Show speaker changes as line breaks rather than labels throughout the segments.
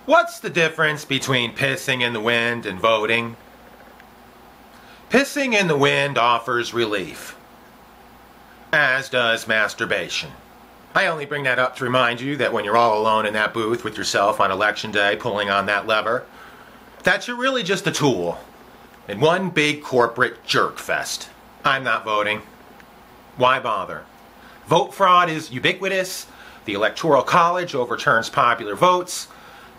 What's the difference between pissing in the wind and voting? Pissing in the wind offers relief, as does masturbation. I only bring that up to remind you that when you're all alone in that booth with yourself on election day pulling on that lever, that you're really just a tool in one big corporate jerk fest. I'm not voting. Why bother? Vote fraud is ubiquitous, the Electoral College overturns popular votes,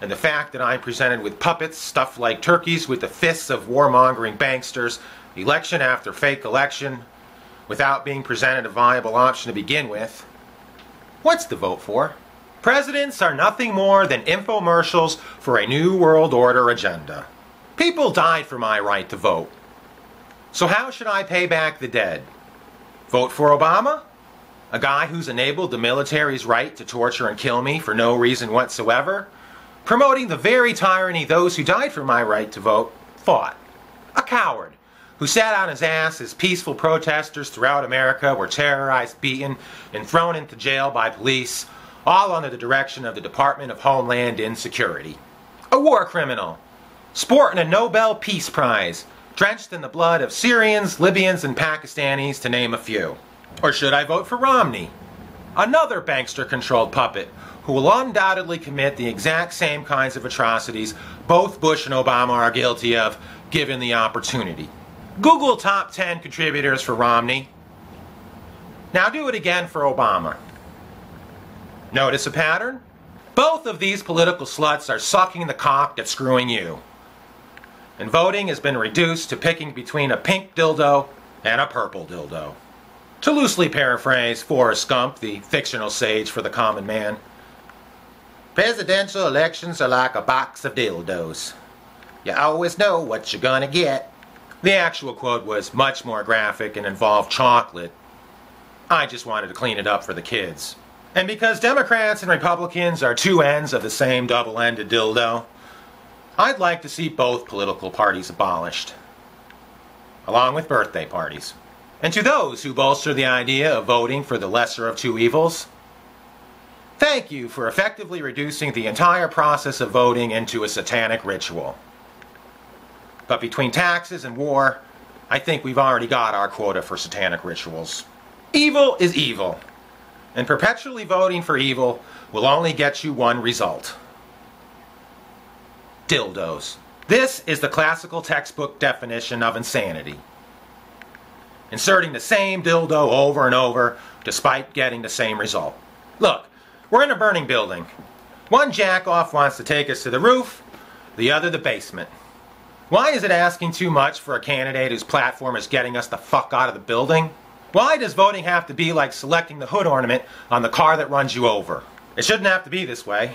and the fact that I'm presented with puppets stuffed like turkeys with the fists of warmongering banksters, election after fake election, without being presented a viable option to begin with. What's to vote for? Presidents are nothing more than infomercials for a new world order agenda. People died for my right to vote. So how should I pay back the dead? Vote for Obama? A guy who's enabled the military's right to torture and kill me for no reason whatsoever? Promoting the very tyranny those who died for my right to vote fought. A coward who sat on his ass as peaceful protesters throughout America were terrorized, beaten, and thrown into jail by police, all under the direction of the Department of Homeland Insecurity. A war criminal, sporting a Nobel Peace Prize, drenched in the blood of Syrians, Libyans, and Pakistanis, to name a few. Or should I vote for Romney? Another bankster-controlled puppet who will undoubtedly commit the exact same kinds of atrocities both Bush and Obama are guilty of, given the opportunity. Google top 10 contributors for Romney. Now do it again for Obama. Notice a pattern? Both of these political sluts are sucking the cock that's screwing you. And voting has been reduced to picking between a pink dildo and a purple dildo. To loosely paraphrase Forrest Gump, the fictional sage for the common man, presidential elections are like a box of dildos. You always know what you're gonna get. The actual quote was much more graphic and involved chocolate. I just wanted to clean it up for the kids. And because Democrats and Republicans are two ends of the same double-ended dildo, I'd like to see both political parties abolished, along with birthday parties. And to those who bolster the idea of voting for the lesser of two evils, thank you for effectively reducing the entire process of voting into a satanic ritual. But between taxes and war, I think we've already got our quota for satanic rituals. Evil is evil, and perpetually voting for evil will only get you one result. Dildos. This is the classical textbook definition of insanity. Inserting the same dildo over and over, despite getting the same result. Look, we're in a burning building. One jack-off wants to take us to the roof, the other the basement. Why is it asking too much for a candidate whose platform is getting us the fuck out of the building? Why does voting have to be like selecting the hood ornament on the car that runs you over? It shouldn't have to be this way.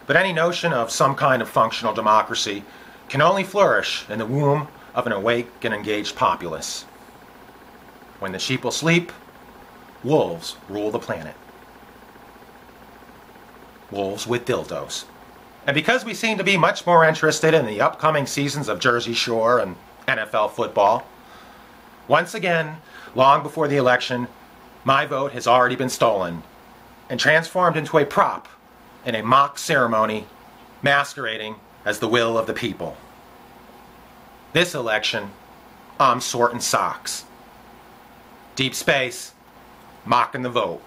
But any notion of some kind of functional democracy can only flourish in the womb of an awake and engaged populace. When the sheep will sleep, wolves rule the planet. Wolves with dildos. And because we seem to be much more interested in the upcoming seasons of Jersey Shore and NFL football, once again, long before the election, my vote has already been stolen and transformed into a prop in a mock ceremony masquerading as the will of the people. This election, I'm sorting socks. Deep space, mocking the vote.